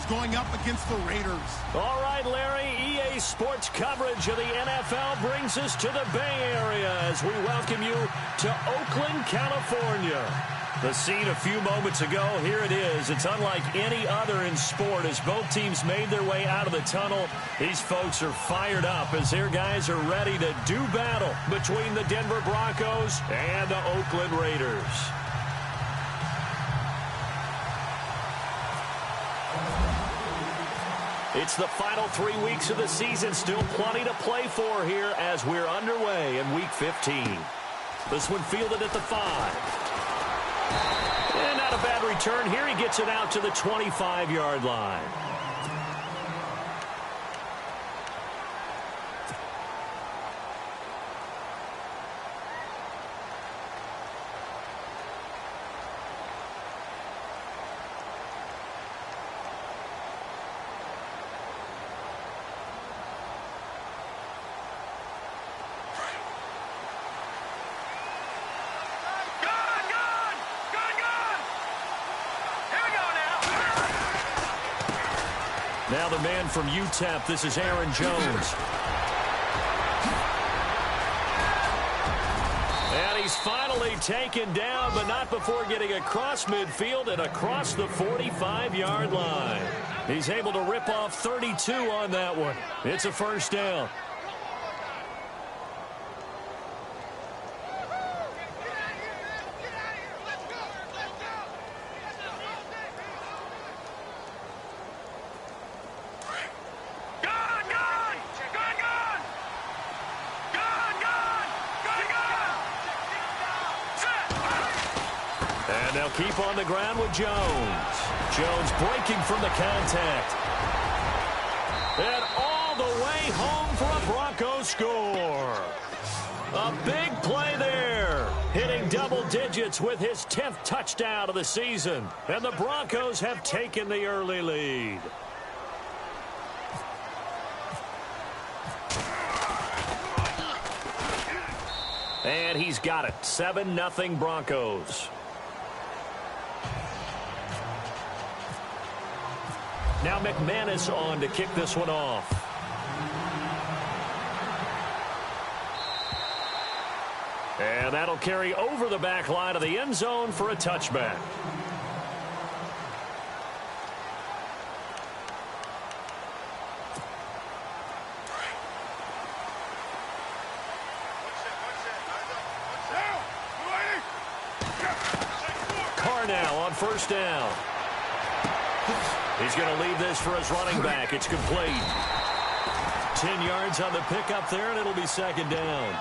going up against the Raiders. All right, Larry, EA Sports coverage of the NFL brings us to the Bay Area as we welcome you to Oakland, California. The scene a few moments ago, here it is. It's unlike any other in sport as both teams made their way out of the tunnel. These folks are fired up as their guys are ready to do battle between the Denver Broncos and the Oakland Raiders. It's the final 3 weeks of the season. Still plenty to play for here as we're underway in Week 15. This one fielded at the 5. And not a bad return here. He gets it out to the 25-yard line. Now the man from UTEP, this is Aaron Jones. And he's finally taken down, but not before getting across midfield and across the 45-yard line. He's able to rip off 32 on that one. It's a first down. They'll keep on the ground with Jones. Jones breaking from the contact. And all the way home for a Broncos score. A big play there. Hitting double digits with his 10th touchdown of the season. And the Broncos have taken the early lead. And he's got it. 7-0 Broncos. Now McManus on to kick this one off. And that'll carry over the back line of the end zone for a touchback. Carr now on first down. He's going to leave this for his running back. It's complete. 10 yards on the pickup there, and it'll be second down.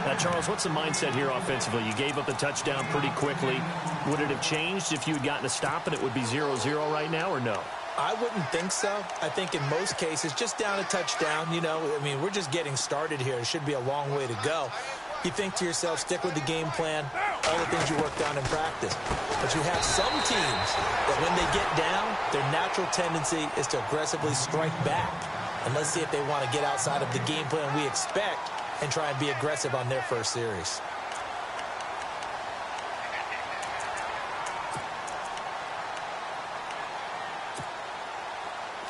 Now, Charles, what's the mindset here offensively? You gave up the touchdown pretty quickly. Would it have changed if you had gotten a stop and it would be 0-0 right now, or no? I wouldn't think so. I think in most cases, just down a touchdown, you know, I mean, we're just getting started here. It should be a long way to go. You think to yourself, stick with the game plan, all the things you worked on in practice. But you have some teams that when they get down, their natural tendency is to aggressively strike back. And let's see if they want to get outside of the game plan we expect and try and be aggressive on their first series.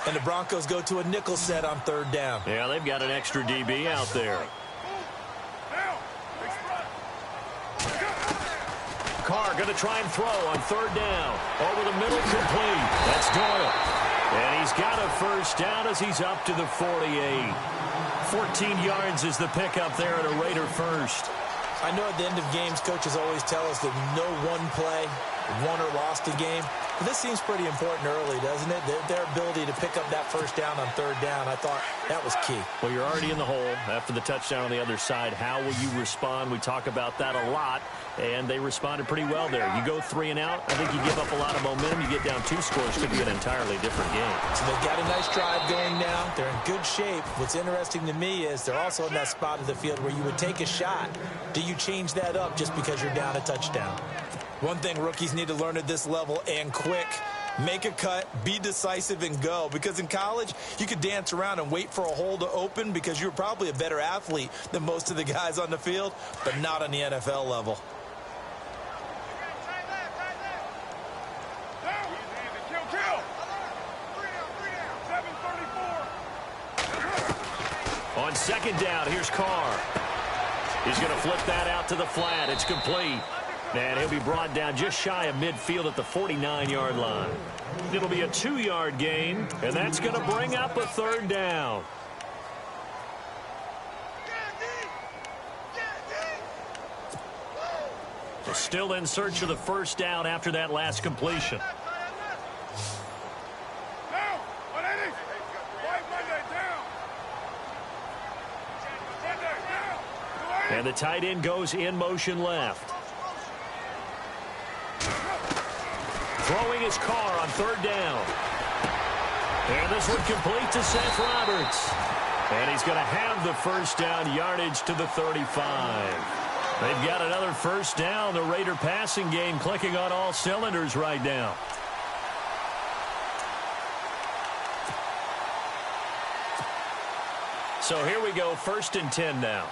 And the Broncos go to a nickel set on third down. Yeah, they've got an extra DB out there. Carr going to try and throw on third down. Over the middle, complete. That's Doyle. And he's got a first down as he's up to the 48. 14 yards is the pickup there at a Raider first. I know at the end of games, coaches always tell us that no one play won or lost a game. But this seems pretty important early, doesn't it? Their ability to pick up that first down on third down, I thought that was key. Well, you're already in the hole after the touchdown on the other side. How will you respond? We talk about that a lot, and they responded pretty well there. You go 3 and out, I think you give up a lot of momentum. You get down 2 scores, could be an entirely different game. So they've got a nice drive going now. They're in good shape. What's interesting to me is they're also in that spot of the field where you would take a shot. Do you change that up just because you're down a touchdown? One thing rookies need to learn at this level, and quick, make a cut, be decisive, and go. Because in college, you could dance around and wait for a hole to open because you're probably a better athlete than most of the guys on the field, but not on the NFL level. on second down, here's Carr. He's going to flip that out to the flat. It's complete. And he'll be brought down just shy of midfield at the 49-yard line. It'll be a 2-yard gain, and that's going to bring up a third down. Still in search of the first down after that last completion. And the tight end goes in motion left. Throwing his Carr on third down. And this one complete to Seth Roberts. And he's going to have the first down, yardage to the 35. They've got another first down. The Raider passing game clicking on all cylinders right now. So here we go, 1st and 10 now.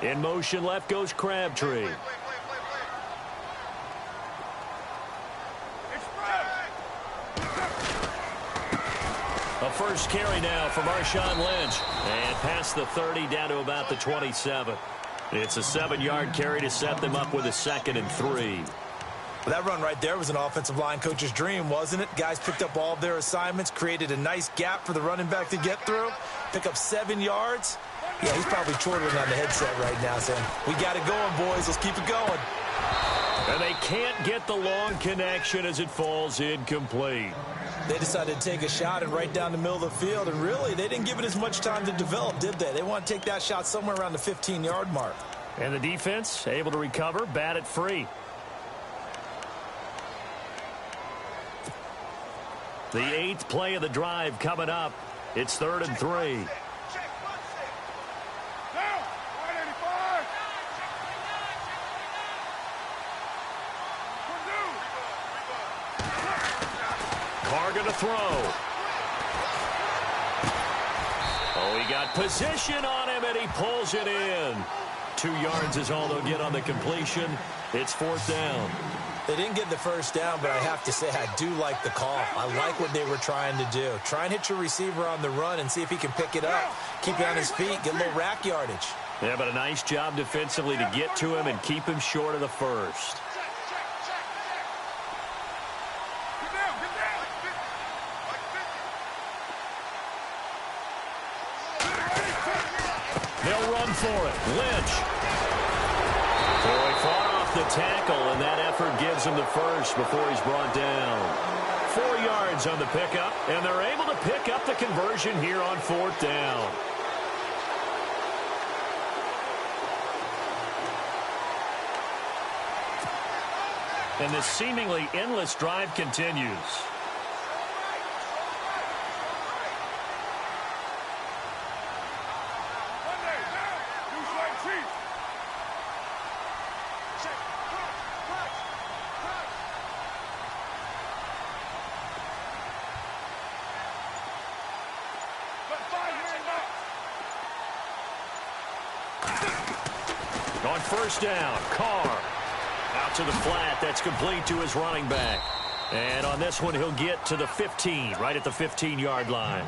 In motion left goes Crabtree. A first carry now for Marshawn Lynch. And past the 30 down to about the 27. It's a 7-yard carry to set them up with a 2nd and 3. Well, that run right there was an offensive line coach's dream, wasn't it? Guys picked up all of their assignments, created a nice gap for the running back to get through, pick up 7 yards. Yeah, he's probably chortling on the headset right now saying, we got it going, boys. Let's keep it going. And they can't get the long connection as it falls incomplete. They decided to take a shot and right down the middle of the field, and really, they didn't give it as much time to develop, did they? They want to take that shot somewhere around the 15-yard mark. And the defense able to recover, bat it free. The 8th play of the drive coming up. It's 3rd and 3. Going to throw. Oh, he got position on him, and he pulls it in. 2 yards is all they'll get on the completion. It's 4th down. They didn't get the first down, but I have to say I do like the call. I like what they were trying to do. Try and hit your receiver on the run and see if he can pick it up. Keep it on his feet, get a little rack yardage. Yeah, but a nice job defensively to get to him and keep him short of the first. They'll run for it. Lynch. Boy, far off the tackle, and that effort gives him the first before he's brought down. 4 yards on the pickup, and they're able to pick up the conversion here on 4th down. And this seemingly endless drive continues. On first down, Carr out to the flat. That's complete to his running back. And on this one, he'll get to the 15, right at the 15-yard line.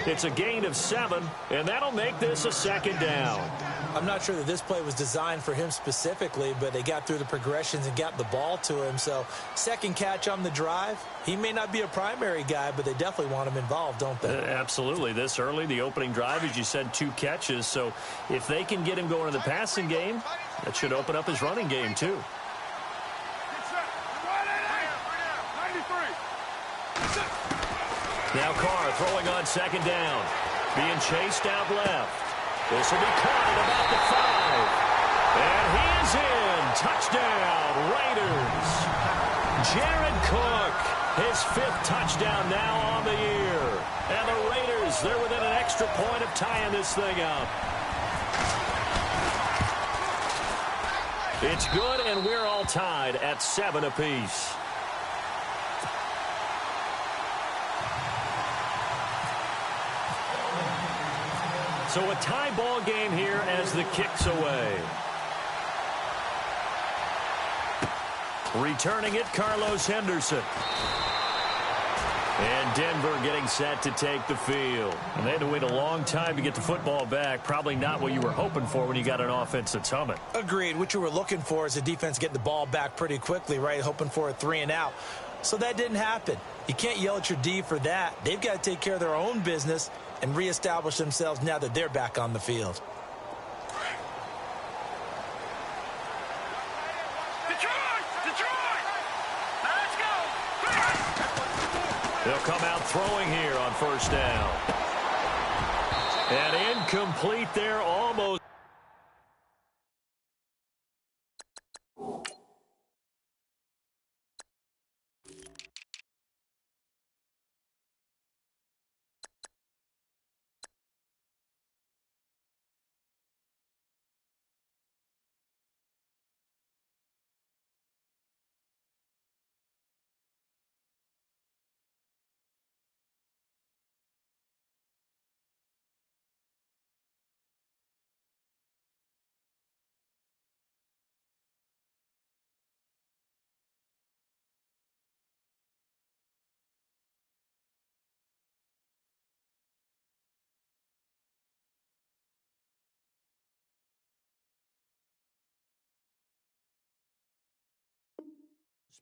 It's a gain of 7, and that'll make this a 2nd down. I'm not sure that this play was designed for him specifically, but they got through the progressions and got the ball to him. So, 2nd catch on the drive. He may not be a primary guy, but they definitely want him involved, don't they? Absolutely. This early, the opening drive, as you said, 2 catches. So, if they can get him going in the passing game, that should open up his running game, too. Now Carr throwing on 2nd down. Being chased out left. This will be caught at about the 5. And he is in. Touchdown, Raiders. Jared Cook, his 5th touchdown now on the year. And the Raiders, they're within an extra point of tying this thing up. It's good, and we're all tied at 7 apiece. So a tie ball game here as the kick's away. Returning it, Carlos Henderson. And Denver getting set to take the field. And they had to wait a long time to get the football back. Probably not what you were hoping for when you got an offense that's humming. Agreed. What you were looking for is a defense getting the ball back pretty quickly, right? Hoping for a 3-and-out. So that didn't happen. You can't yell at your D for that. They've got to take care of their own business and reestablish themselves now that they're back on the field. They'll come out throwing here on first down. And incomplete there, almost.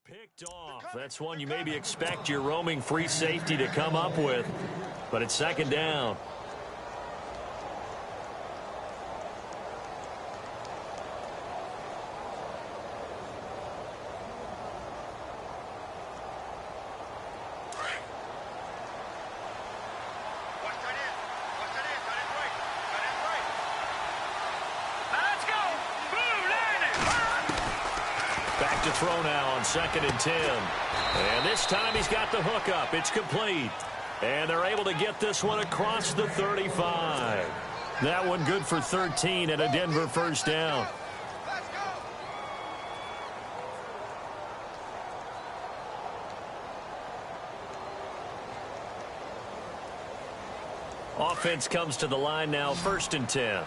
Picked off. That's one you maybe expect your roaming free safety to come up with, but it's second down. To throw now on 2nd and 10. And this time he's got the hook up. It's complete. And they're able to get this one across the 35. That one good for 13 and a Denver first down. Offense comes to the line now, 1st and 10.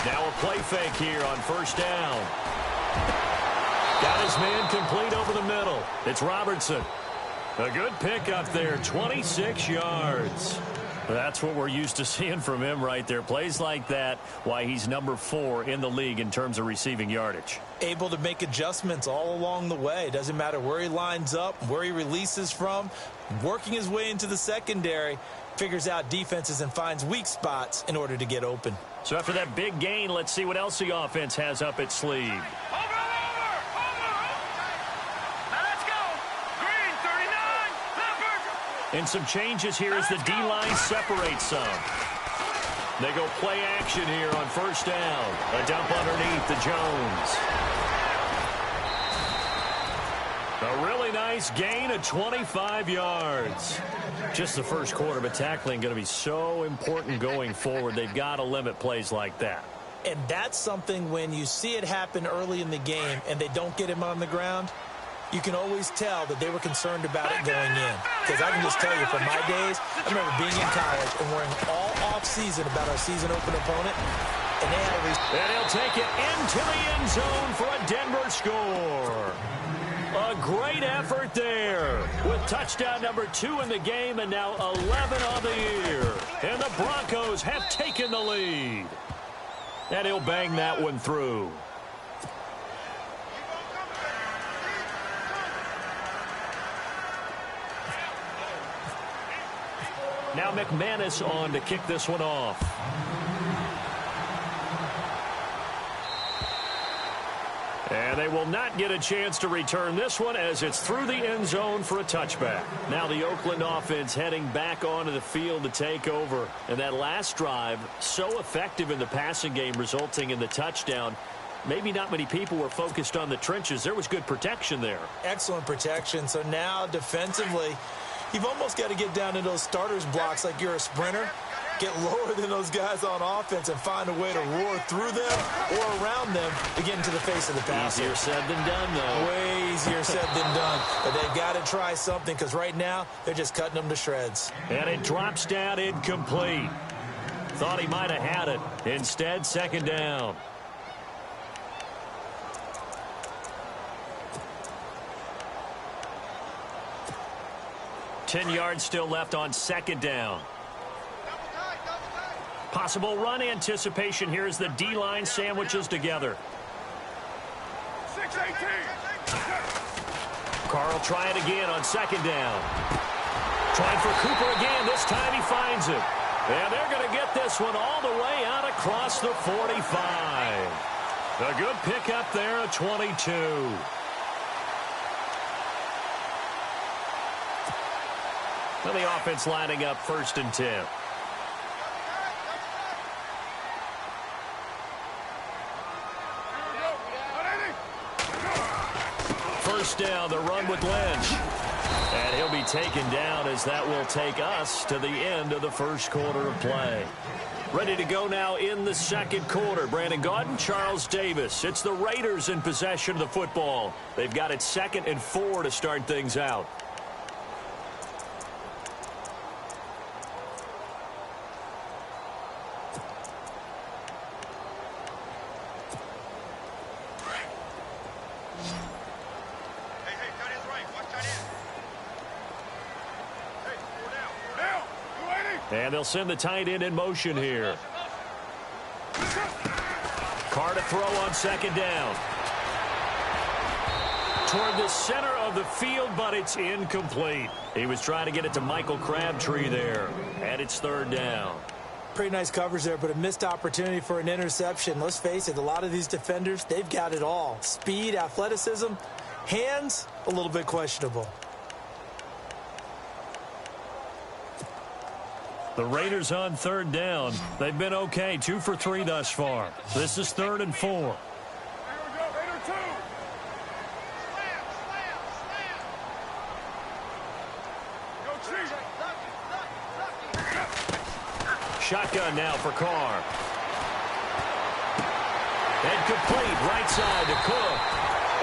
Now a play fake here on first down. Got his man complete over the middle. It's Robertson. A good pickup there, 26 yards. That's what we're used to seeing from him right there. Plays like that, why he's number 4 in the league in terms of receiving yardage. Able to make adjustments all along the way. Doesn't matter where he lines up, where he releases from. Working his way into the secondary. Figures out defenses and finds weak spots in order to get open. So after that big gain, let's see what else the offense has up its sleeve. Over. Now let's go. Green, 39, Leopard. And some changes here as the D-line separates some. They go play action here on first down. A dump underneath to Jones. A really nice gain of 25 yards. Just the first quarter, but tackling going to be so important going forward. They've got to limit plays like that. And that's something when you see it happen early in the game and they don't get him on the ground, you can always tell that they were concerned about it going in. Because I can just tell you from my days, I remember being in college and worrying all off-season about our season-open opponent. And they had and he'll take it into the end zone for a Denver score. A great effort there with touchdown number 2 in the game and now 11 on the year. And the Broncos have taken the lead. And he'll bang that one through. Now McManus on to kick this one off. And they will not get a chance to return this one as it's through the end zone for a touchback. Now the Oakland offense heading back onto the field to take over. And that last drive, so effective in the passing game, resulting in the touchdown. Maybe not many people were focused on the trenches. There was good protection there. excellent protection. So now defensively, you've almost got to get down to those starters blocks like you're a sprinter. Get lower than those guys on offense and find a way to roar through them or around them to get into the face of the passer. Easier said than done, though. Way easier said than done. But they've got to try something because right now they're just cutting them to shreds. And it drops down incomplete. Thought he might have had it. Instead, second down. Ten yards still left on second down. Possible run anticipation here as the D-line sandwiches together. 6-18. Carl trying again on second down. Trying for Cooper again. This time he finds it. And they're going to get this one all the way out across the 45. A good pickup there at 22. Well, the offense lining up 1st and 10. First down, the run with Lynch. And he'll be taken down as that will take us to the end of the first quarter of play. Ready to go now in the second quarter. Brandon Gaudin, Charles Davis. It's the Raiders in possession of the football. They've got it 2nd and 4 to start things out. And they'll send the tight end in motion here. Carr to throw on second down. Toward the center of the field, but it's incomplete. He was trying to get it to Michael Crabtree there. And it's 3rd down. Pretty nice coverage there, but a missed opportunity for an interception. Let's face it, a lot of these defenders, they've got it all. Speed, athleticism, hands, a little bit questionable. The Raiders on 3rd down. They've been okay, 2 for 3 thus far. This is 3rd and 4. Here we go, Raider 2. Go Chief. Shotgun now for Carr. And complete right side to Cook.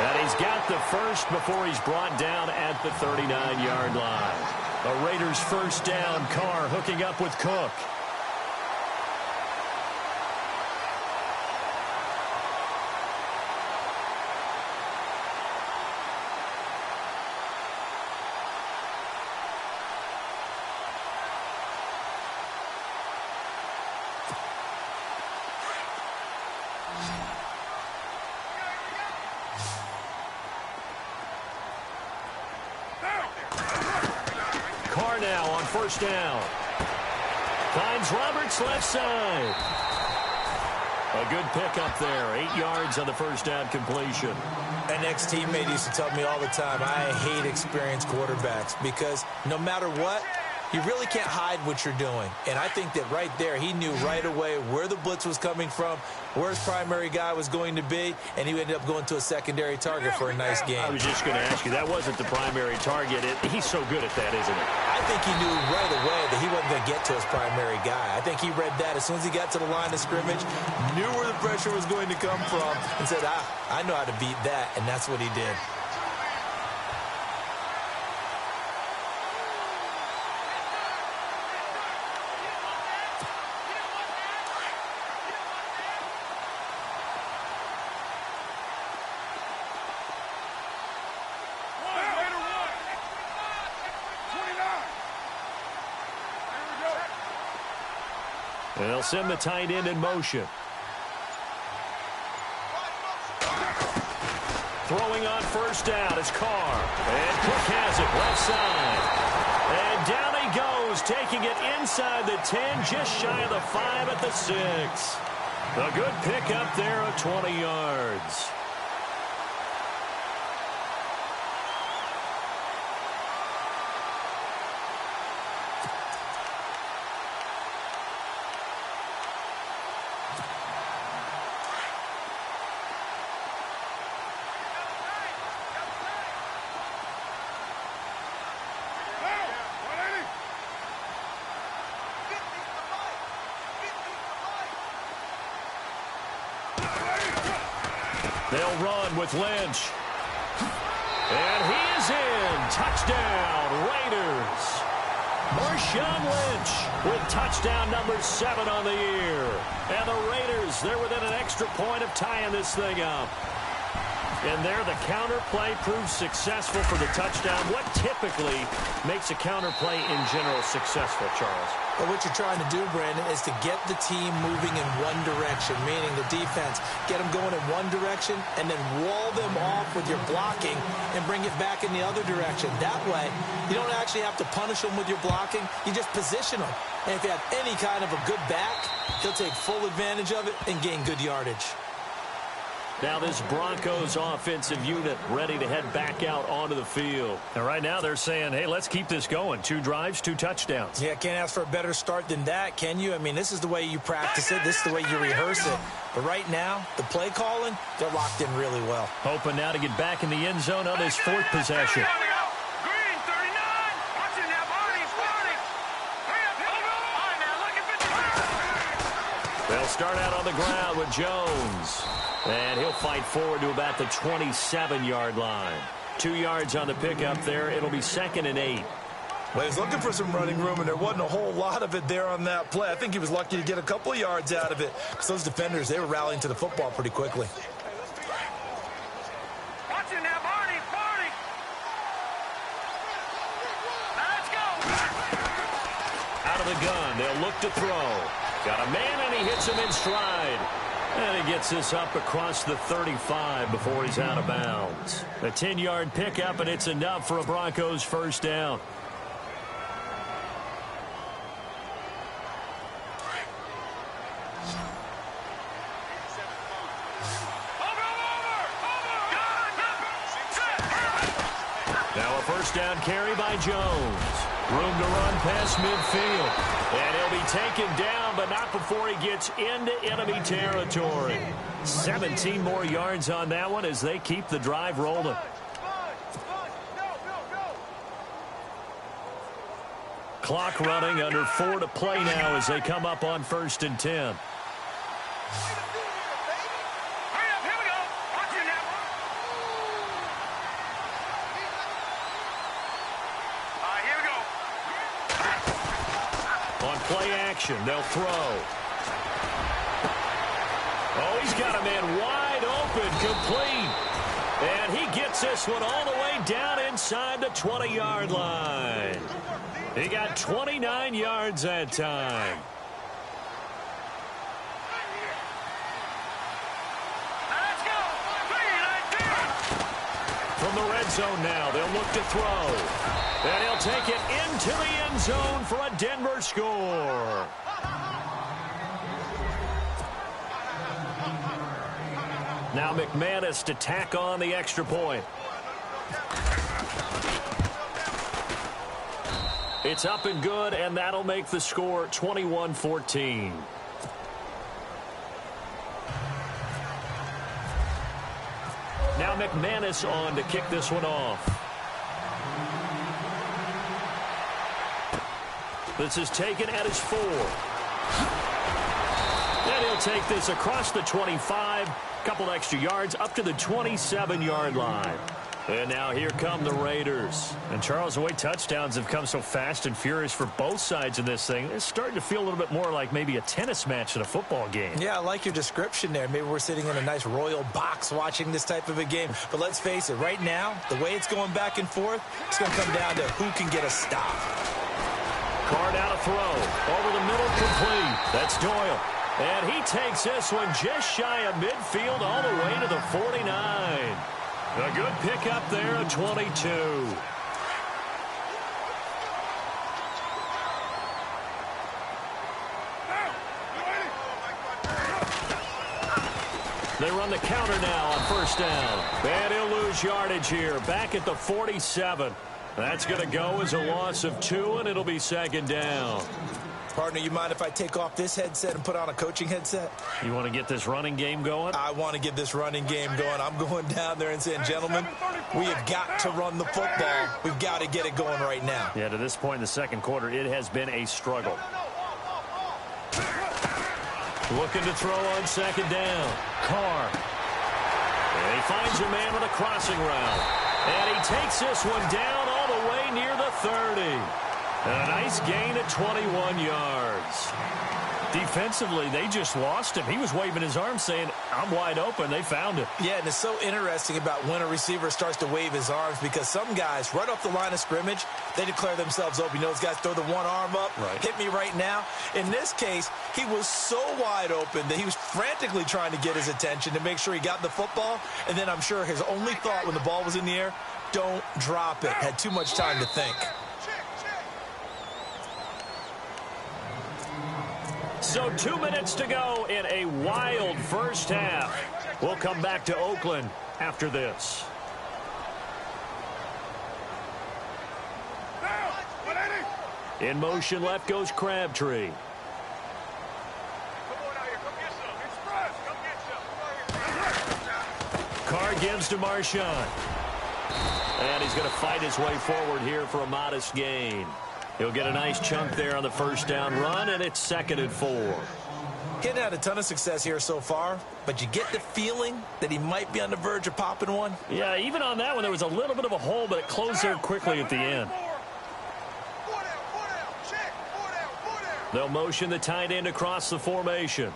And he's got the first before he's brought down at the 39-yard line. The Raiders first down. Carr hooking up with Cook. Carr now on first down. Finds Roberts left side. A good pickup there. 8 yards on the first down completion. An ex-teammate used to tell me all the time, I hate experienced quarterbacks because no matter what, you really can't hide what you're doing. And I think that right there, he knew right away where the blitz was coming from, where his primary guy was going to be, and he ended up going to a secondary target for a nice game. I was just going to ask you, that wasn't the primary target. He's so good at that, isn't he? I think he knew right away that he wasn't going to get to his primary guy. I think he read that as soon as he got to the line of scrimmage, knew where the pressure was going to come from, and said, I know how to beat that, and that's what he did. And they'll send the tight end in motion. Throwing on first down is Carr. And Cook has it left side. And down he goes, taking it inside the 10, just shy of the 5 at the 6. A good pickup there of 20 yards. They'll run with Lynch. And he is in. Touchdown, Raiders. Marshawn Lynch with touchdown number 7 on the year. And the Raiders, they're within an extra point of tying this thing up. And there, the counter play proves successful for the touchdown. What typically makes a counter play in general successful, Charles? Well, what you're trying to do, Brandon, is to get the team moving in one direction, meaning the defense, get them going in one direction and then wall them off with your blocking and bring it back in the other direction. That way, you don't actually have to punish them with your blocking. You just position them. And if you have any kind of a good back, he'll take full advantage of it and gain good yardage. Now this Broncos offensive unit ready to head back out onto the field. And right now they're saying, hey, let's keep this going. 2 drives, 2 touchdowns. Yeah, can't ask for a better start than that, can you? I mean, this is the way you practice it. This is the way you rehearse it. But right now, the play calling, they're locked in really well. Hoping now to get back in the end zone on this 4th possession. They'll start out on the ground with Jones. And he'll fight forward to about the 27-yard line. 2 yards on the pickup there. It'll be 2nd and 8. Well, he's looking for some running room, and there wasn't a whole lot of it there on that play. I think he was lucky to get a couple of yards out of it. Because those defenders, they were rallying to the football pretty quickly. Watching now, Barney. Let's go. Out of the gun, they'll look to throw. Got a man, and he hits him in stride. And he gets this up across the 35 before he's out of bounds. A 10-yard pickup, and it's enough for a Broncos first down. Now a first down carry by Jones. Room to run past midfield. And he'll be taken down, but not before he gets into enemy territory. 17 more yards on that one as they keep the drive rolling. Clock running, under 4 to play now as they come up on 1st and 10. Play action. They'll throw. Oh, he's got a man wide open, complete. And he gets this one all the way down inside the 20-yard line. He got 29 yards that time. Let's go. From the red zone now, they'll look to throw. And he'll take it into the end zone for a Denver score. Now McManus to tack on the extra point. It's up and good, and that'll make the score 21-14. Now McManus on to kick this one off. This is taken at his 4. And he'll take this across the 25, couple extra yards, up to the 27-yard line. And now here come the Raiders. And Charles, the way touchdowns have come so fast and furious for both sides in this thing, it's starting to feel a little bit more like maybe a tennis match than a football game. Yeah, I like your description there. Maybe we're sitting in a nice royal box watching this type of a game. But let's face it, right now, the way it's going back and forth, it's going to come down to who can get a stop. Card out a throw. Over the middle, complete. That's Doyle. And he takes this one just shy of midfield all the way to the 49. A good pickup there at 22. They run the counter now on first down. And he'll lose yardage here. Back at the 47. That's going to go as a loss of 2, and it'll be 2nd down. Partner, you mind if I take off this headset and put on a coaching headset? You want to get this running game going? I want to get this running game going. I'm going down there and saying, gentlemen, we have got to run the football. We've got to get it going right now. Yeah, to this point in the second quarter, it has been a struggle. Looking to throw on 2nd down. Carr. And he finds a man with a crossing route. And he takes this one down all the way near the 30. And a nice gain of 21 yards. Defensively, they just lost him. He was waving his arm saying, I'm wide open. They found it. Yeah, and it's so interesting about when a receiver starts to wave his arms because some guys, right off the line of scrimmage, they declare themselves open. You know, those guys throw the one arm up, hit me right now. In this case, he was so wide open that he was frantically trying to get his attention to make sure he got the football. And then I'm sure his only thought when the ball was in the air, don't drop it. Had too much time to think. So 2 minutes to go in a wild first half. We'll come back to Oakland after this. In motion left goes Crabtree. Carr gives to Marshawn. And he's going to fight his way forward here for a modest gain. He'll get a nice chunk there on the first down run, and it's 2nd and 4. He hadn't had a ton of success here so far, but you get the feeling that he might be on the verge of popping one. Yeah, even on that one, there was a little bit of a hole, but it closed there quickly at the end. They'll motion the tight end across the formation.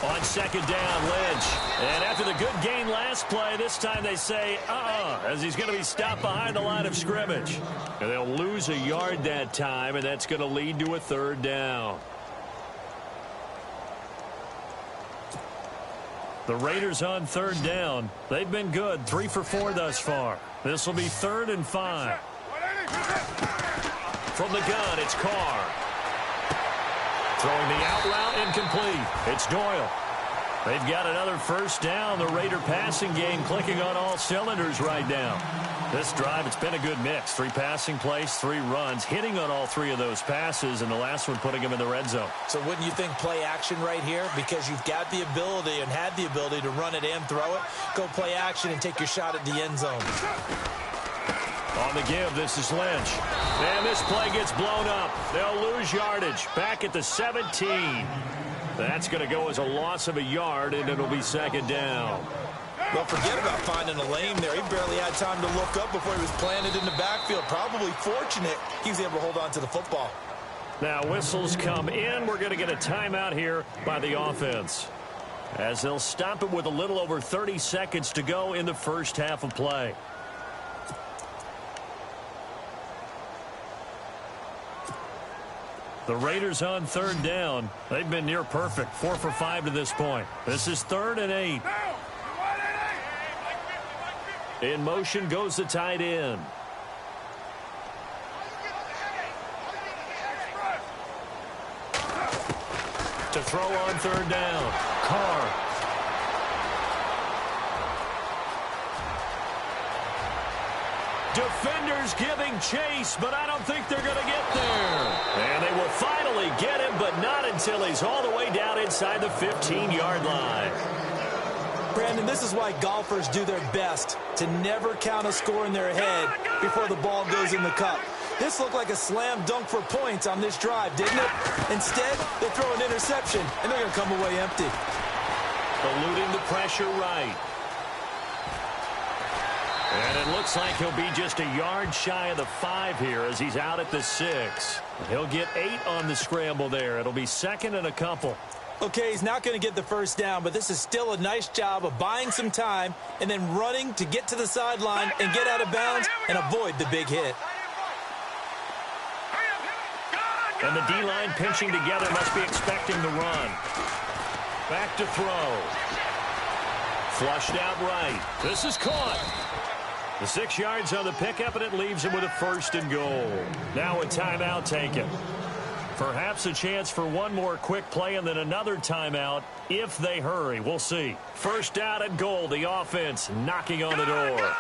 On 2nd down, Lynch. And after the good gain last play, this time they say, as he's going to be stopped behind the line of scrimmage. And they'll lose a yard that time, and that's going to lead to a 3rd down. The Raiders on 3rd down. They've been good, 3 for 4 thus far. This will be 3rd and 5. From the gun, it's Carr. Throwing the out route, incomplete. It's Doyle. They've got another first down. The Raider passing game clicking on all cylinders right now. This drive, it's been a good mix. 3 passing plays, 3 runs, hitting on all 3 of those passes, and the last one putting them in the red zone. So wouldn't you think play action right here? Because you've got the ability and had the ability to run it and throw it. Go play action and take your shot at the end zone. On the give, this is Lynch. And this play gets blown up. They'll lose yardage. Back at the 17. That's going to go as a loss of a yard, and it'll be 2nd down. Well, forget about finding a lane there. He barely had time to look up before he was planted in the backfield. Probably fortunate he was able to hold on to the football. Now whistles come in. We're going to get a timeout here by the offense, as they'll stop it with a little over 30 seconds to go in the first half of play. The Raiders on 3rd down. They've been near perfect. 4 for 5 to this point. This is 3rd and 8. In motion goes the tight end. To throw on 3rd down. Carr. Defenders giving chase, but I don't think they're going to get there. And they will finally get him, but not until he's all the way down inside the 15-yard line. Brandon, this is why golfers do their best to never count a score in their head before the ball goes in the cup. This looked like a slam dunk for points on this drive, didn't it? Instead, they throw an interception, and they're going to come away empty. Eluding the pressure right. And it looks like he'll be just a yard shy of the 5 here as he's out at the 6. He'll get 8 on the scramble there. It'll be 2nd and a couple. Okay, he's not going to get the first down, but this is still a nice job of buying some time and then running to get to the sideline and get out of bounds and avoid the big hit. And the D-line pinching together, must be expecting the run. Back to throw. Flushed out right. This is caught. The 6 yards on the pickup, and it leaves him with a 1st and goal. Now a timeout taken. Perhaps a chance for one more quick play and then another timeout if they hurry. We'll see. 1st down and goal. The offense knocking on the door.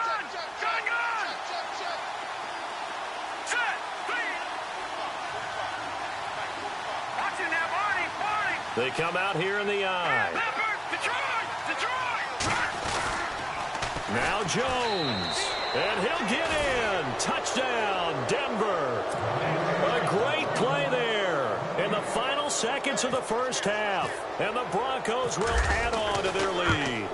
They come out here in the I. Now Jones. And he'll get in. Touchdown, Denver. A great play there in the final seconds of the first half. And the Broncos will add on to their lead.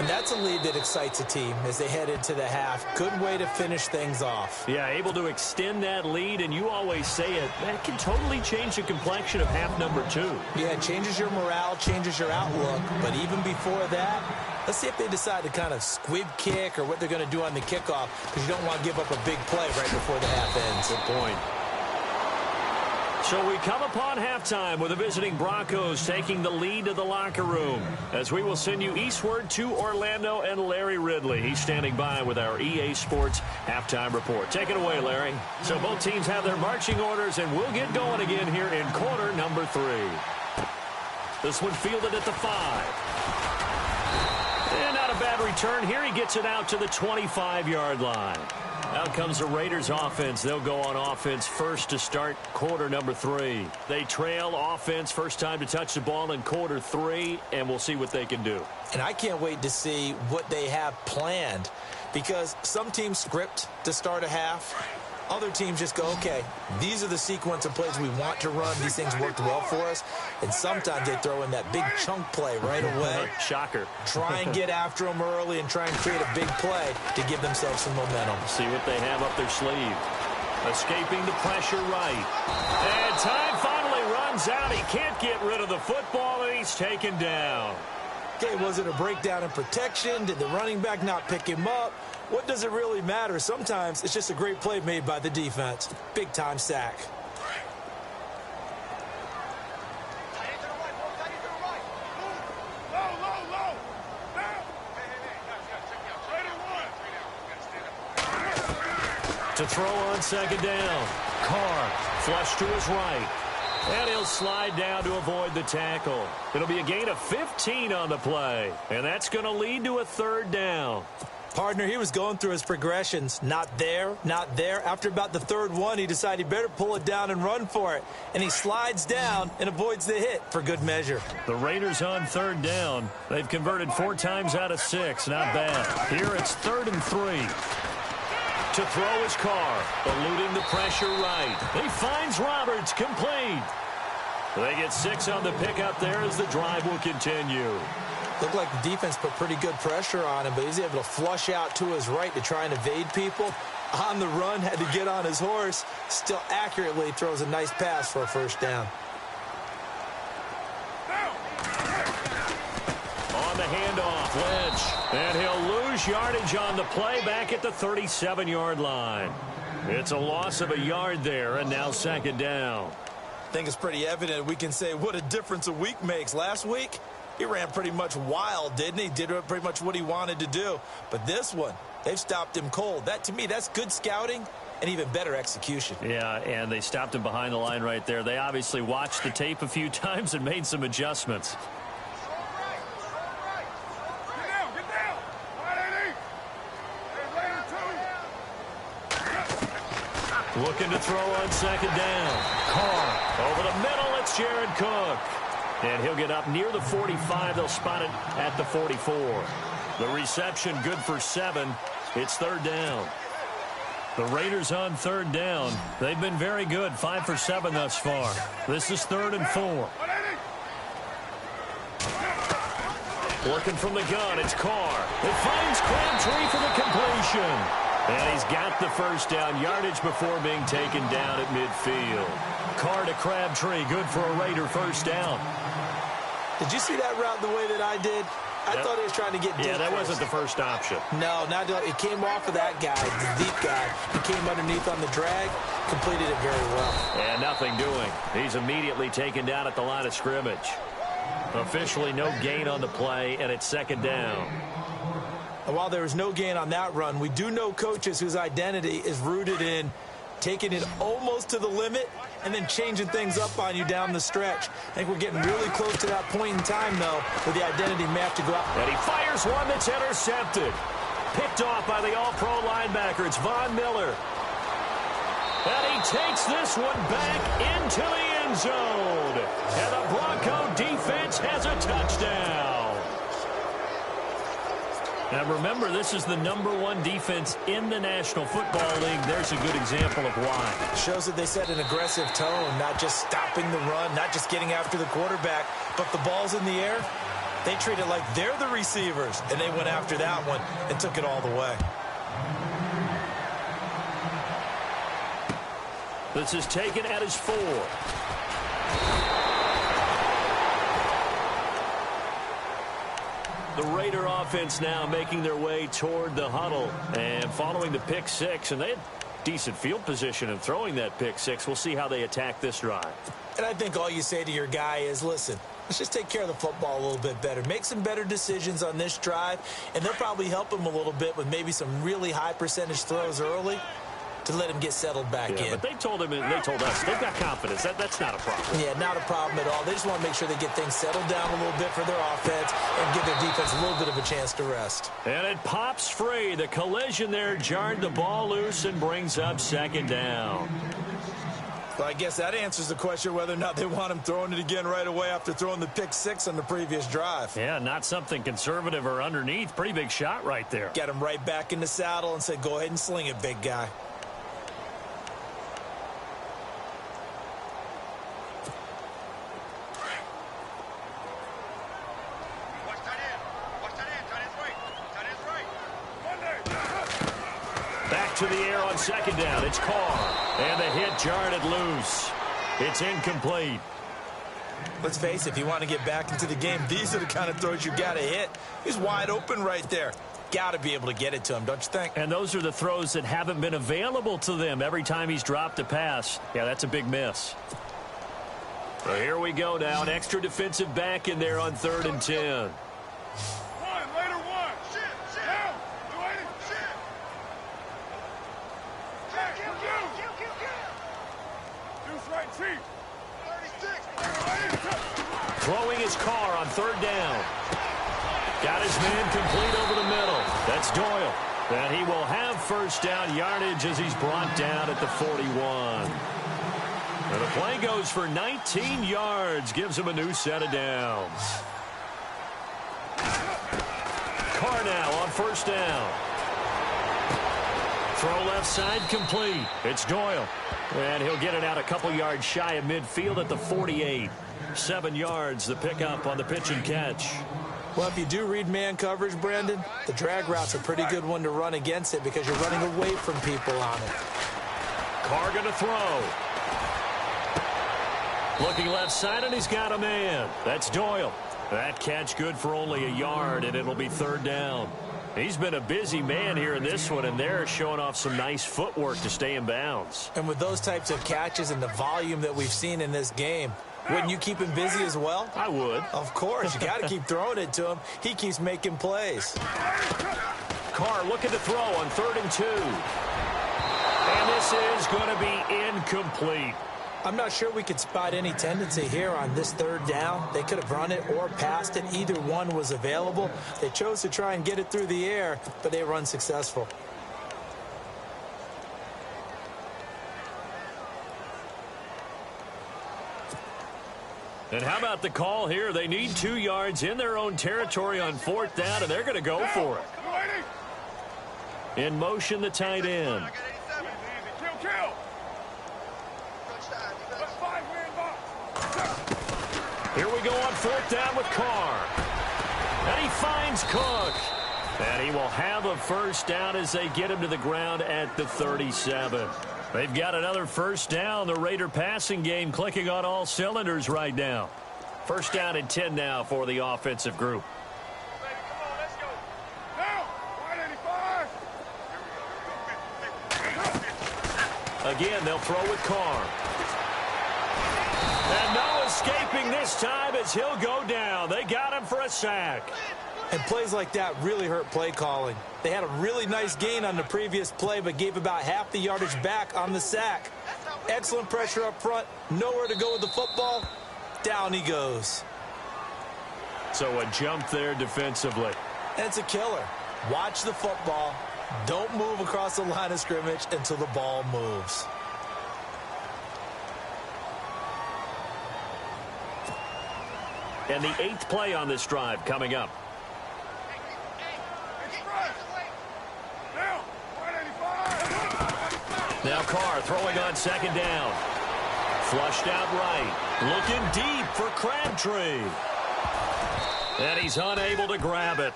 And that's a lead that excites a team as they head into the half. Good way to finish things off. Yeah, able to extend that lead, and you always say it, that can totally change the complexion of half number 2. Yeah, it changes your morale, changes your outlook. But even before that, let's see if they decide to kind of squib kick or what they're going to do on the kickoff, because you don't want to give up a big play right before the half ends. Good point. So we come upon halftime with the visiting Broncos taking the lead to the locker room, as we will send you eastward to Orlando and Larry Ridley. He's standing by with our EA Sports halftime report. Take it away, Larry. So both teams have their marching orders, and we'll get going again here in quarter number 3. This one fielded at the 5. And not a bad return here. He gets it out to the 25-yard line. Out comes the Raiders offense. They'll go on offense first to start quarter number 3. They trail offense first time to touch the ball in quarter 3, and we'll see what they can do. And I can't wait to see what they have planned, because some teams script to start a half. Other teams just go, okay, these are the sequence of plays we want to run. These things worked well for us. And sometimes they throw in that big chunk play right away. Shocker. Try and get after them early and try and create a big play to give themselves some momentum. See what they have up their sleeve. Escaping the pressure right. And time finally runs out. He can't get rid of the football, and he's taken down. Okay, was it a breakdown in protection? Did the running back not pick him up? What does it really matter? Sometimes it's just a great play made by the defense. Big-time sack. To throw on second down. Carr flush to his right. And he'll slide down to avoid the tackle. It'll be a gain of 15 on the play. And that's going to lead to a third down. Partner, he was going through his progressions. Not there, not there. After about the third one, he decided he better pull it down and run for it. And he slides down and avoids the hit for good measure. The Raiders on third down. They've converted 4 times out of 6. Not bad. Here it's 3rd and 3. To throw his Carr, eluding the pressure right. He finds Roberts, complete. They get 6 on the pickup there as the drive will continue. Looked like the defense put pretty good pressure on him, but he's able to flush out to his right to try and evade people. On the run, had to get on his horse. Still accurately throws a nice pass for a first down. On the handoff, Lynch. And he'll lose yardage on the play back at the 37-yard line. It's a loss of a yard there, and now second down. I think it's pretty evident. We can say what a difference a week makes. Last week, he ran pretty much wild, didn't he? Did pretty much what he wanted to do. But this one, they've stopped him cold. That, to me, that's good scouting and even better execution. Yeah, and they stopped him behind the line right there. They obviously watched the tape a few times and made some adjustments. Looking to throw on second down. Carr over the middle. It's Jared Cook. And he'll get up near the 45. They'll spot it at the 44. The reception good for 7. It's third down. The Raiders on third down. They've been very good. 5 for 7 thus far. This is 3rd and 4. Working from the gun. It's Carr. It finds Crabtree for the completion. And he's got the first down yardage before being taken down at midfield. Carr to Crabtree. Good for a Raider first down. Did you see that route the way that I did? I thought he was trying to get deep. Yeah, that wasn't the first option. No, not it came off of that guy, the deep guy. He came underneath on the drag, completed it very well. And nothing doing. He's immediately taken down at the line of scrimmage. Officially no gain on the play, and it's second down. And while there was no gain on that run, we do know coaches whose identity is rooted in taking it almost to the limit and then changing things up on you down the stretch. I think we're getting really close to that point in time, though, where the identity may have to go out. And he fires one that's intercepted. Picked off by the all-pro linebacker. It's Von Miller. And he takes this one back into the end zone. And the Bronco defense has a touchdown. Now remember, this is the #1 defense in the National Football League. There's a good example of why. Shows that they set an aggressive tone, not just stopping the run, not just getting after the quarterback, but the ball's in the air. They treat it like they're the receivers, and they went after that one and took it all the way. This is taken at his 4. The Raider offense now making their way toward the huddle and following the pick 6, and they had decent field position in throwing that pick 6. We'll see how they attack this drive. And I think all you say to your guy is, listen, let's just take care of the football a little bit better. Make some better decisions on this drive, and they'll probably help him a little bit with maybe some really high percentage throws early to let him get settled back in. But they told him, and they told us, they've got confidence. That's not a problem. Yeah, not a problem at all. They just want to make sure they get things settled down a little bit for their offense and give their defense a little bit of a chance to rest. And it pops free. The collision there jarred the ball loose and brings up 2nd down. Well, I guess that answers the question whether or not they want him throwing it again right away after throwing the pick 6 on the previous drive. Yeah, not something conservative or underneath. Pretty big shot right there. Got him right back in the saddle and said, go ahead and sling it, big guy. Back to the air on 2nd down. It's Carr. And the hit jarred it loose. It's incomplete. Let's face it, if you want to get back into the game, these are the kind of throws you got to hit. He's wide open right there. Got to be able to get it to him, don't you think? And those are the throws that haven't been available to them every time he's dropped a pass. Yeah, that's a big miss. So here we go now. An extra defensive back in there on 3rd and 10. Throwing his Carr on 3rd down. Got his man complete over the middle. That's Doyle. And he will have 1st down yardage as he's brought down at the 41. And the play goes for 19 yards. Gives him a new set of downs. Carr now on 1st down. Throw left side complete. It's Doyle. And he'll get it out a couple yards shy of midfield at the 48. 7 yards, the pickup on the pitch and catch. Well, if you do read man coverage, Brandon, the drag route's a pretty good one to run against it because you're running away from people on it. Carr going to throw. Looking left side, and he's got a man. That's Doyle. That catch good for only a yard, and it'll be 3rd down. He's been a busy man here in this one, and they're showing off some nice footwork to stay in bounds. And with those types of catches and the volume that we've seen in this game, wouldn't you keep him busy as well? I would. Of course. You got to keep throwing it to him. He keeps making plays. Carr looking to throw on 3rd and 2. And this is going to be incomplete. I'm not sure we could spot any tendency here on this 3rd down. They could have run it or passed it. Either one was available. They chose to try and get it through the air, but they were unsuccessful. And how about the call here? They need 2 yards in their own territory on 4th down, and they're going to go for it. In motion, the tight end. Here we go on 4th down with Carr. And he finds Cook. And he will have a 1st down as they get him to the ground at the 37. They've got another 1st down. The Raider passing game clicking on all cylinders right now. 1st down and 10 now for the offensive group. Again, they'll throw with Carr. And no escaping this time as he'll go down. They got him for a sack. And plays like that really hurt play calling. They had a really nice gain on the previous play, but gave about half the yardage back on the sack. Excellent pressure up front. Nowhere to go with the football. Down he goes. So a jump there defensively. And it's a killer. Watch the football. Don't move across the line of scrimmage until the ball moves. And the 8th play on this drive coming up. Now Carr throwing on 2nd down. Flushed out right. Looking deep for Crabtree. And he's unable to grab it.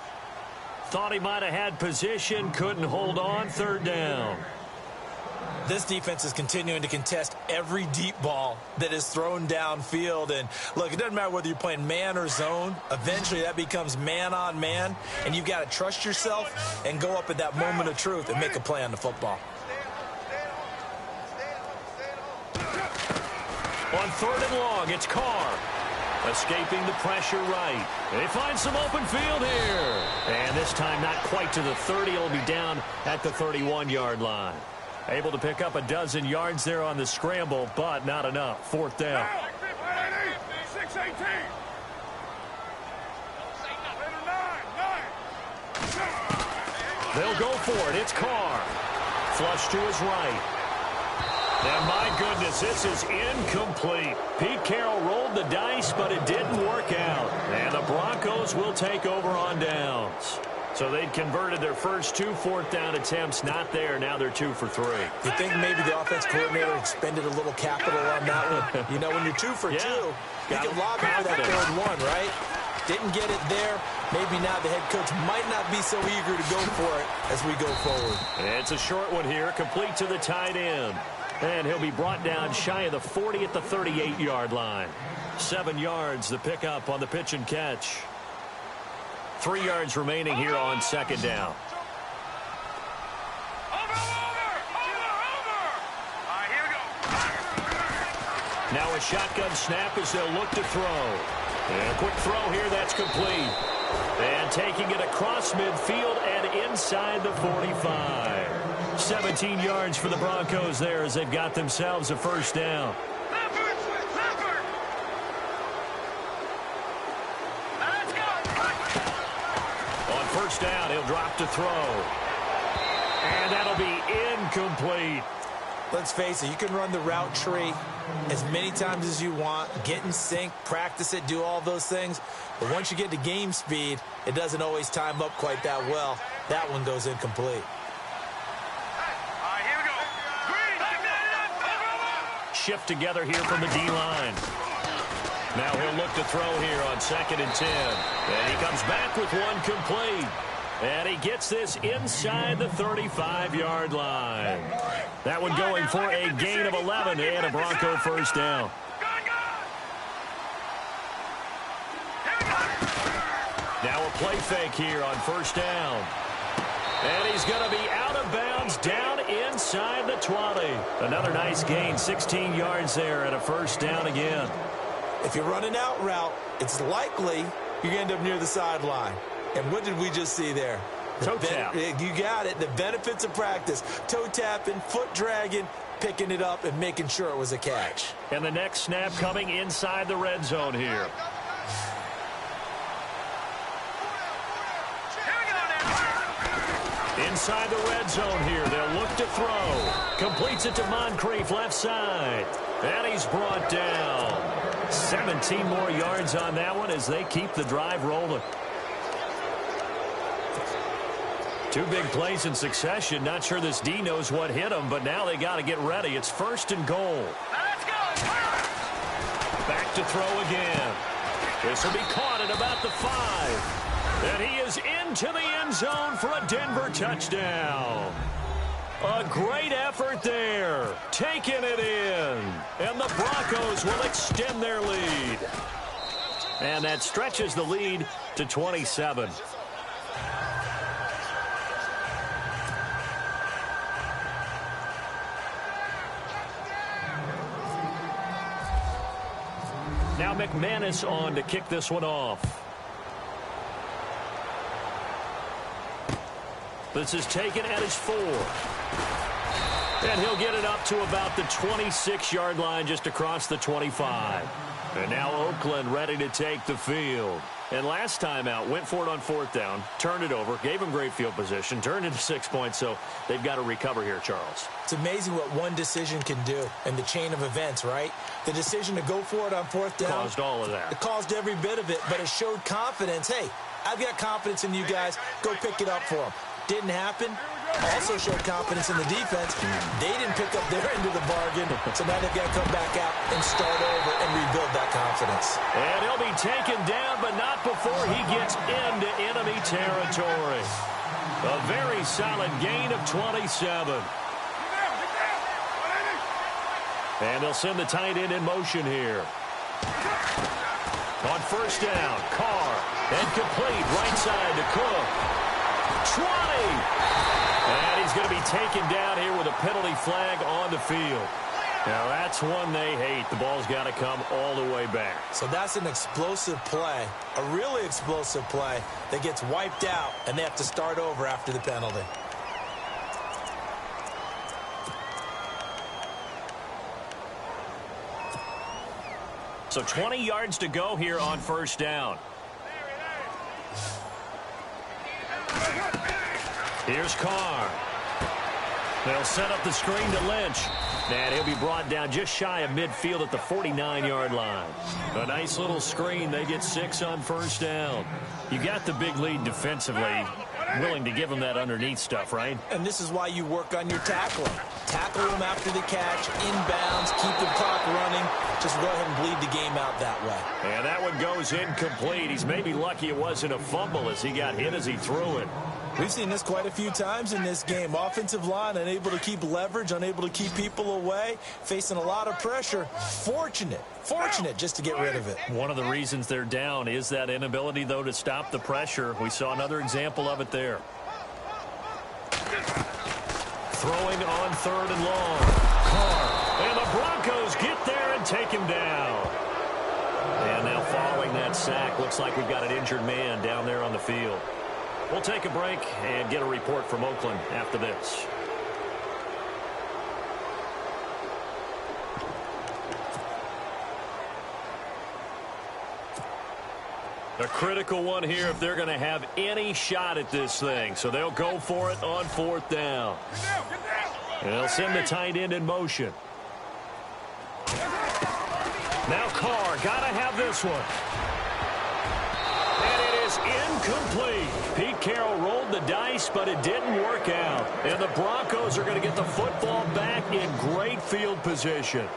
Thought he might have had position, couldn't hold on. Third down. This defense is continuing to contest every deep ball that is thrown downfield. And, look, it doesn't matter whether you're playing man or zone. Eventually, that becomes man on man. And you've got to trust yourself and go up at that moment of truth and make a play on the football. On third and long, it's Carr. Escaping the pressure right. They find some open field here. And this time not quite to the 30. It'll be down at the 31-yard line. Able to pick up a dozen yards there on the scramble, but not enough. Fourth down. 6-18. They'll go for it. It's Carr. Flush to his right. And my goodness, this is incomplete. Pete Carroll rolled the dice, but it didn't work out. And the Broncos will take over on downs. So they'd converted their first 2 fourth-down attempts. Not there. Now they're 2 for 3. You think maybe the offense coordinator expended a little capital on that one? You know, when you're 2 for 2, you can lob it for that third one, right? Didn't get it there. Maybe now the head coach might not be so eager to go for it as we go forward. It's a short one here, complete to the tight end. And he'll be brought down shy of the 40 at the 38-yard line. 7 yards, the pickup on the pitch and catch. 3 yards remaining here on second down. Now a shotgun snap as they'll look to throw. And a quick throw here, that's complete. And taking it across midfield and inside the 45. 17 yards for the Broncos there as they've got themselves a first down. On first down, he'll drop to throw. And that'll be incomplete. Let's face it, you can run the route tree as many times as you want, get in sync, practice it, do all those things. But once you get to game speed, it doesn't always time up quite that well. That one goes incomplete. Shift together here from the D-line. Now he'll look to throw here on 2nd and 10. And he comes back with one complete. And he gets this inside the 35-yard line. That one going for a gain of 11 and a Bronco first down. Now a play fake here on first down. And he's going to be out of bounds down inside the 20. Another nice gain, 16 yards there and a first down again. If you run an out route, it's likely you end up near the sideline. And what did we just see there? Toe tap. You got it. The benefits of practice. Toe tapping, foot dragging, picking it up, and making sure it was a catch. And the next snap coming inside the red zone here. Inside the red zone here. They'll look to throw. Completes it to Moncrief left side. And he's brought down. 17 more yards on that one as they keep the drive rolling. 2 big plays in succession. Not sure this D knows what hit him, but now they got to get ready. It's 1st and goal. Let's go. Back to throw again. This will be caught at about the 5. And he is into the end zone for a Denver touchdown. A great effort there. Taking it in. And the Broncos will extend their lead. And that stretches the lead to 27. Now McManus on to kick this one off. This is taken at his 4. And he'll get it up to about the 26-yard line just across the 25. And now Oakland ready to take the field. And last time out, went for it on 4th down, turned it over, gave him great field position, turned it to 6 points, so they've got to recover here, Charles. It's amazing what one decision can do in the chain of events, right? The decision to go for it on 4th down. Caused all of that. It caused every bit of it, but it showed confidence. Hey, I've got confidence in you guys. Go pick it up for them. Didn't happen. also showed confidence in the defense. They didn't pick up their end of the bargain, so now they've got to come back out and start over and rebuild that confidence. And he'll be taken down, but not before he gets into enemy territory. A very solid gain of 27. And they'll send the tight end in motion here. On first down, Carr, and complete right side to Cook. 20! And he's going to be taken down here with a penalty flag on the field. Now, that's one they hate. The ball's got to come all the way back. So that's an explosive play, a really explosive play that gets wiped out, and they have to start over after the penalty. So 20 yards to go here on first down. Here's Carr. They'll set up the screen to Lynch. And he'll be brought down just shy of midfield at the 49-yard line. A nice little screen. They get 6 on first down. You got the big lead defensively. Willing to give them that underneath stuff, right? And this is why you work on your tackling. Tackle them after the catch, inbounds, keep the clock running. Just go ahead and bleed the game out that way. And that one goes incomplete. He's maybe lucky it wasn't a fumble as he got hit as he threw it. We've seen this quite a few times in this game. Offensive line unable to keep leverage, unable to keep people away, facing a lot of pressure. Fortunate just to get rid of it. One of the reasons they're down is that inability, though, to stop the pressure. We saw another example of it there. Throwing on third and long. Carr. And the Broncos get there and take him down. And now following that sack, looks like we've got an injured man down there on the field. We'll take a break and get a report from Oakland after this. A critical one here if they're going to have any shot at this thing. So they'll go for it on fourth down. And they'll send the tight end in motion. Now Carr, got to have this one. Incomplete. Pete Carroll rolled the dice, but it didn't work out. And the Broncos are going to get the football back in great field position.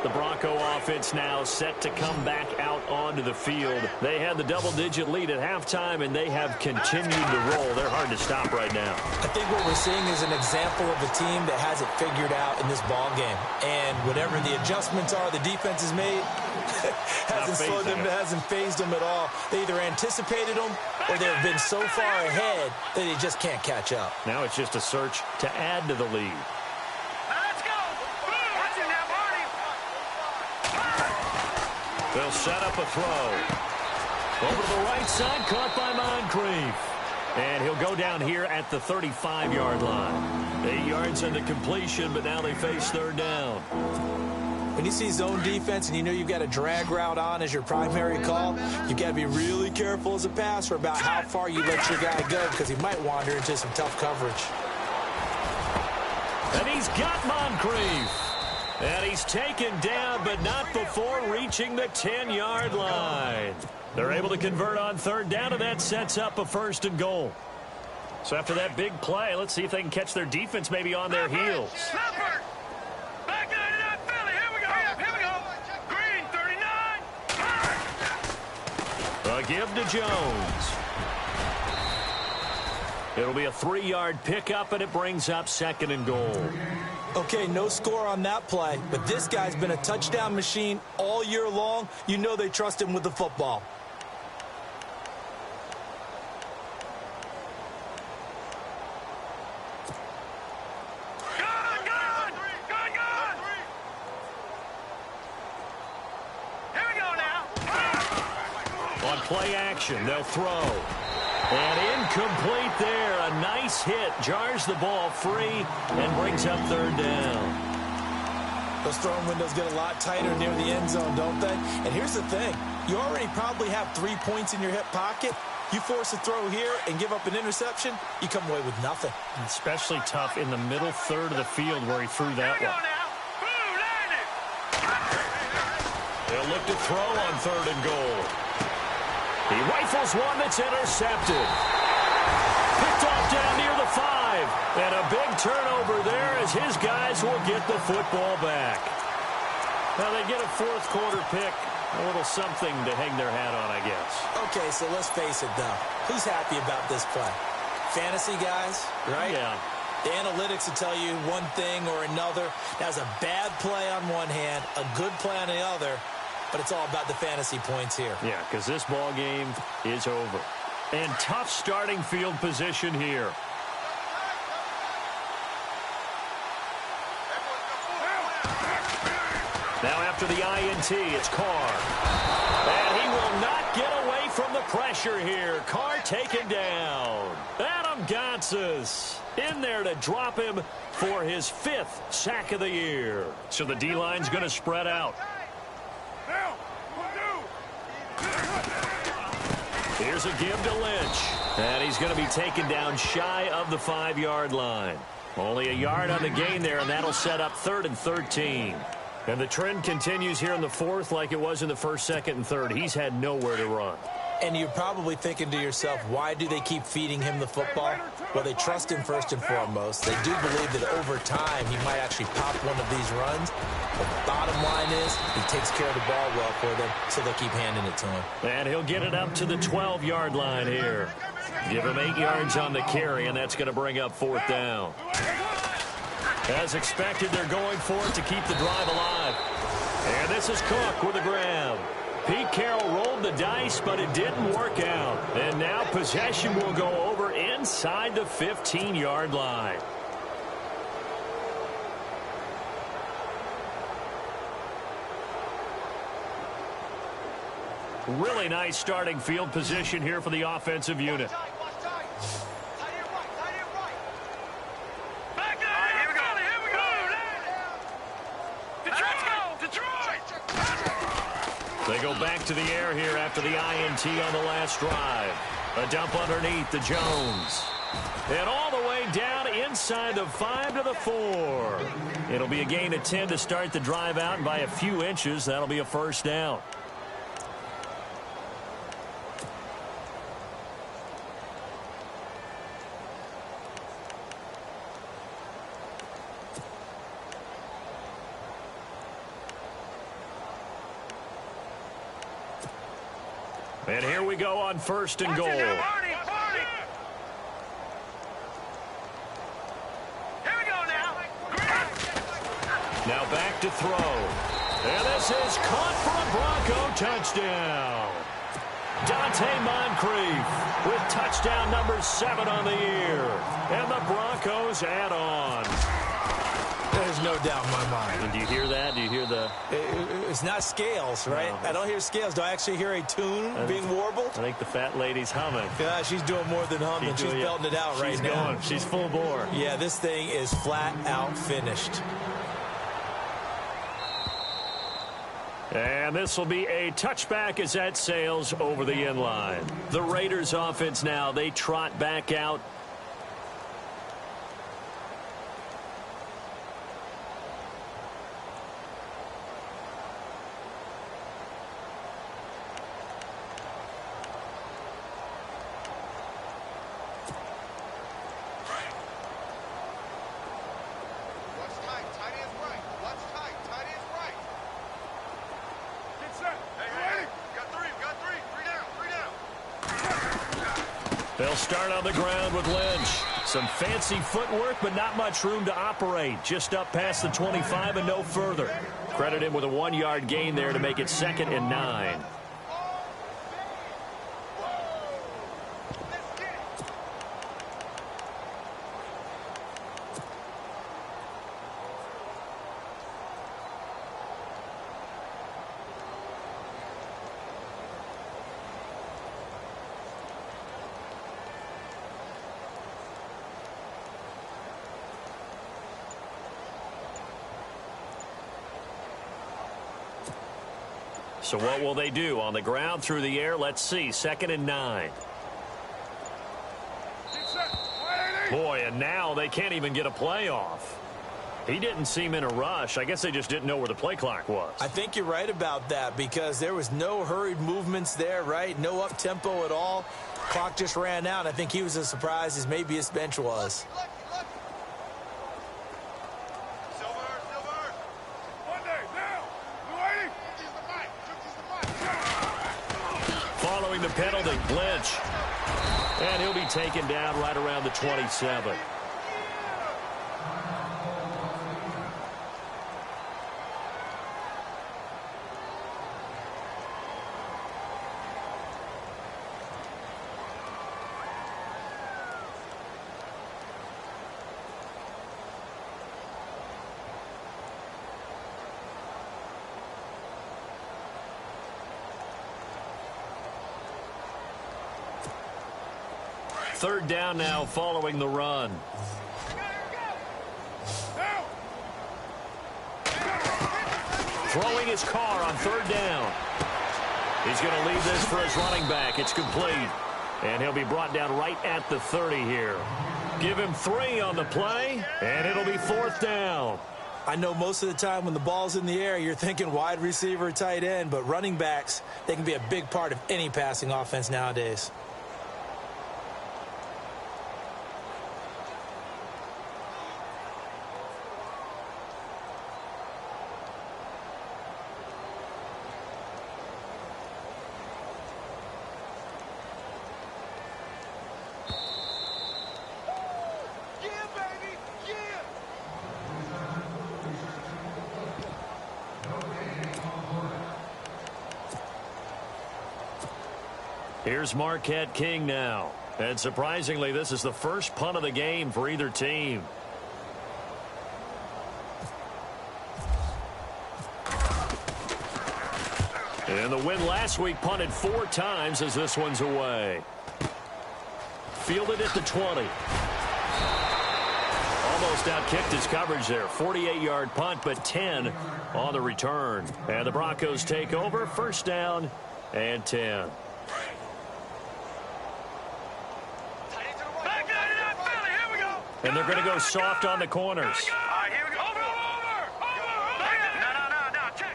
The Bronco offense now set to come back out onto the field. They had the double-digit lead at halftime, and they have continued to roll. They're hard to stop right now. I think what we're seeing is an example of a team that has it figured out in this ball game. And whatever the adjustments are the defense has made, hasn't slowed them, hasn't phased them at all. They either anticipated them or they've been so far ahead that they just can't catch up. Now it's just a search to add to the lead. They'll set up a throw. Over to the right side, caught by Moncrief. And he'll go down here at the 35-yard line. 8 yards in the completion, but now they face third down. When you see zone defense and you know you've got a drag route on as your primary call, you've got to be really careful as a passer about how far you let your guy go because he might wander into some tough coverage. And he's got Moncrief. And he's taken down, but not before reaching the 10-yard line. They're able to convert on third down, and that sets up a first and goal. So after that big play, let's see if they can catch their defense maybe on their heels. Back into that Philly. Here we go. Here we go. Green, 39. A give to Jones. It'll be a 3-yard pickup, and it brings up second and goal. Okay, no score on that play, but this guy's been a touchdown machine all year long. You know they trust him with the football. Good. Here we go now. On play action, they'll throw. And incomplete there. A nice hit. Jars the ball free and brings up third down. Those throwing windows get a lot tighter near the end zone, don't they? And here's the thing. You already probably have 3 points in your hip pocket. You force a throw here and give up an interception, you come away with nothing. Especially tough in the middle third of the field where he threw that one. They'll look to throw on third and goal. He rifles one that's intercepted. Picked off down near the 5. drive. And a big turnover there as his guys will get the football back. Now they get a fourth quarter pick. A little something to hang their hat on, I guess. Okay, so let's face it, though. Who's happy about this play? Fantasy guys, right? Yeah. The analytics will tell you one thing or another. That was a bad play on one hand, a good play on the other, but it's all about the fantasy points here. Yeah, because this ball game is over. And tough starting field position here. Now after the INT, it's Carr. And he will not get away from the pressure here. Carr taken down. Adam Gotsis in there to drop him for his 5th sack of the year. So the D-line's going to spread out. Here's a give to Lynch. And he's going to be taken down shy of the 5-yard line. Only a yard on the gain there, and that'll set up 3rd and 13. And the trend continues here in the 4th like it was in the 1st, 2nd, and 3rd. He's had nowhere to run. And you're probably thinking to yourself, why do they keep feeding him the football? Well, they trust him first and foremost. They do believe that over time he might actually pop one of these runs. The bottom line is he takes care of the ball well for them, so they'll keep handing it to him. And he'll get it up to the 12-yard line here. Give him 8 yards on the carry, and that's going to bring up 4th down. As expected, they're going for it to keep the drive alive. And this is Cook with a grab. Pete Carroll rolled the dice, but it didn't work out. And now possession will go over inside the 15-yard line. Really nice starting field position here for the offensive unit. They go back to the air here after the INT on the last drive. A dump underneath to Jones. And all the way down inside the 5 to the 4. It'll be a gain of 10 to start the drive out, and by a few inches, that'll be a 1st down. And here we go on 1st and goal. Now back to throw. And this is caught for a Bronco touchdown. Dante Moncrief with touchdown number 7 on the year. And the Broncos add on. There's no doubt in my mind. And do you hear that? Do you hear the... It's not scales, right? No. I don't hear scales. Do I actually hear a tune being warbled? I think the fat lady's humming. Yeah, she's doing more than humming. She's belting it out right now. She's full bore. Yeah, this thing is flat out finished. And this will be a touchback as that sails over the end line. The Raiders offense now, they trot back out. They'll start on the ground with Lynch. Some fancy footwork, but not much room to operate. Just up past the 25 and no further. Credit him with a 1-yard gain there to make it 2nd and 9. So what will they do? On the ground, through the air, let's see. 2nd and 9. Boy, and now they can't even get a play off. He didn't seem in a rush. I guess they just didn't know where the play clock was. I think you're right about that because there was no hurried movements there, right? No up-tempo at all. Clock just ran out. I think he was as surprised as maybe his bench was. penalty. Lynch. And he'll be taken down right around the 27. Third down now following the run. Throwing his car on third down. He's going to leave this for his running back. It's complete. And he'll be brought down right at the 30 here. Give him 3 on the play, and it'll be fourth down. I know most of the time when the ball's in the air, you're thinking wide receiver, tight end, but running backs, they can be a big part of any passing offense nowadays. Here's Marquette King now. And surprisingly, this is the first punt of the game for either team. And the win last week punted 4 times as this one's away. Fielded at the 20. Almost outkicked his coverage there. 48-yard punt, but 10 on the return. And the Broncos take over. First down and 10. And they're going to go soft on the corners. Here we go. Over. No. Check.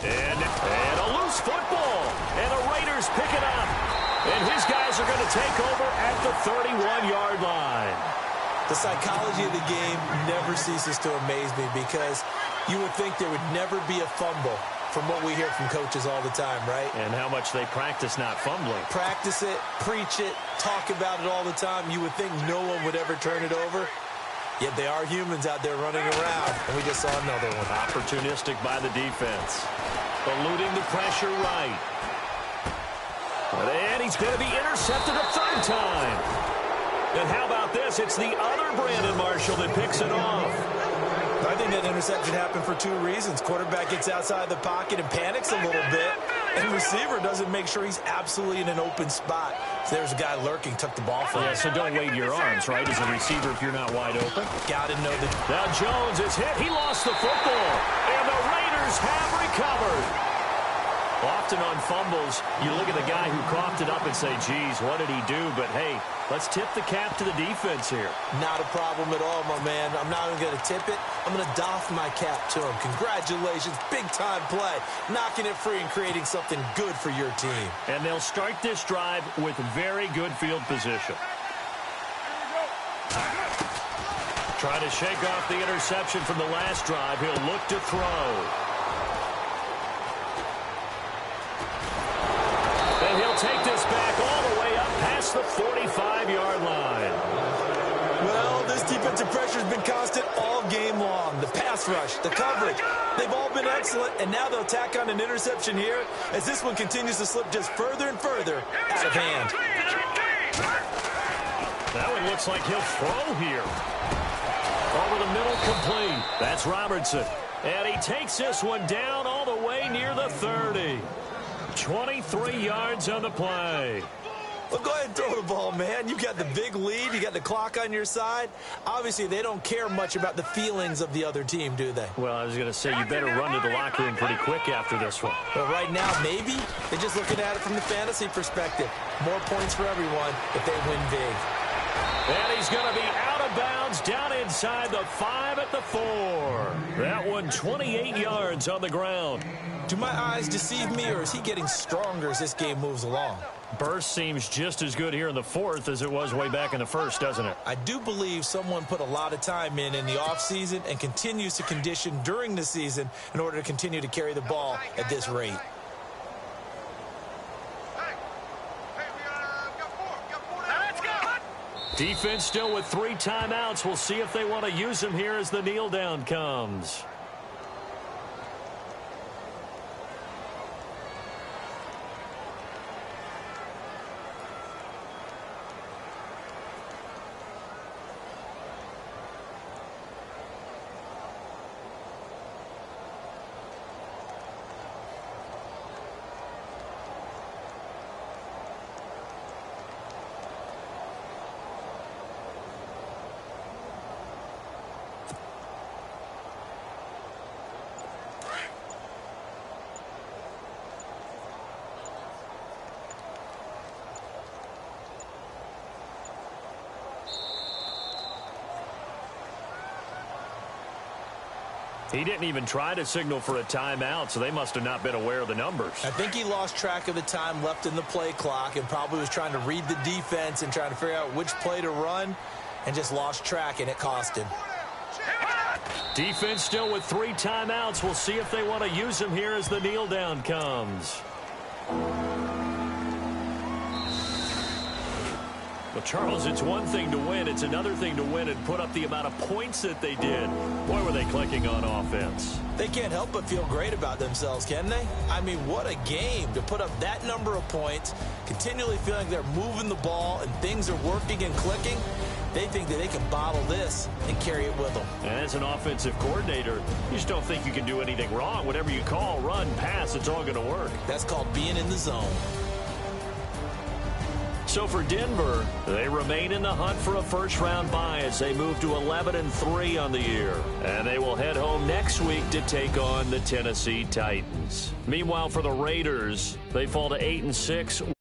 And a loose football. And the Raiders pick it up. And his guys are going to take over at the 31-yard line. The psychology of the game never ceases to amaze me because you would think there would never be a fumble from what we hear from coaches all the time, right? And how much they practice not fumbling. Practice it, preach it, talk about it all the time. You would think no one would ever turn it over. Yet they are humans out there running around, and we just saw another one. Opportunistic by the defense. Eluding the pressure right. And he's going to be intercepted a third time. And how about this? It's the other Brandon Marshall that picks it off. I think that interception happened for 2 reasons. Quarterback gets outside the pocket and panics a little bit, and receiver doesn't make sure he's absolutely in an open spot. So there's a guy lurking, took the ball from him. Yeah, so don't wave your arms, right, as a receiver if you're not wide open. Got to know that. Now Jones is hit. He lost the football, and the Raiders have recovered. Often on fumbles, you look at the guy who coughed it up and say, geez, what did he do? But, hey, let's tip the cap to the defense here. Not a problem at all, my man. I'm not even going to tip it. I'm going to doff my cap to him. Congratulations. Big-time play. Knocking it free and creating something good for your team. And they'll start this drive with very good field position. Trying to shake off the interception from the last drive. He'll look to throw. And he'll take this back all the way up past the 45-yard line. Well, this defensive pressure has been constant all game long. The pass rush, the coverage, they've all been excellent, and now they'll tack on an interception here as this one continues to slip just further and further out of hand. That one looks like he'll throw here. Over the middle, complete. That's Robertson. And he takes this one down all the way near the 30. 23 yards on the play. Well, go ahead and throw the ball, man. You got the big lead. You got the clock on your side. Obviously, they don't care much about the feelings of the other team, do they? Well, I was going to say you better run to the locker room pretty quick after this one. But right now, maybe they're just looking at it from the fantasy perspective. More points for everyone if they win big. And he's going to be out of bounds down inside the 5 at the 4. That one 28 yards on the ground. Do my eyes deceive me, or is he getting stronger as this game moves along? Burst seems just as good here in the 4th as it was way back in the 1st, doesn't it? I do believe someone put a lot of time in the offseason and continues to condition during the season in order to continue to carry the ball at this rate. Defense still with 3 timeouts. We'll see if they want to use them here as the kneel down comes. He didn't even try to signal for a timeout, so they must have not been aware of the numbers. I think he lost track of the time left in the play clock and probably was trying to read the defense and trying to figure out which play to run and just lost track, and it cost him. Defense still with 3 timeouts. We'll see if they want to use them here as the kneel down comes. Well, Charles, it's one thing to win. It's another thing to win and put up the amount of points that they did. Boy, were they clicking on offense. They can't help but feel great about themselves, can they? I mean, what a game to put up that number of points, continually feeling they're moving the ball and things are working and clicking. They think that they can bottle this and carry it with them. And as an offensive coordinator, you just don't think you can do anything wrong. Whatever you call, run, pass, it's all going to work. That's called being in the zone. So for Denver, they remain in the hunt for a first-round bye as they move to 11-3 on the year. And they will head home next week to take on the Tennessee Titans. Meanwhile, for the Raiders, they fall to 8-6.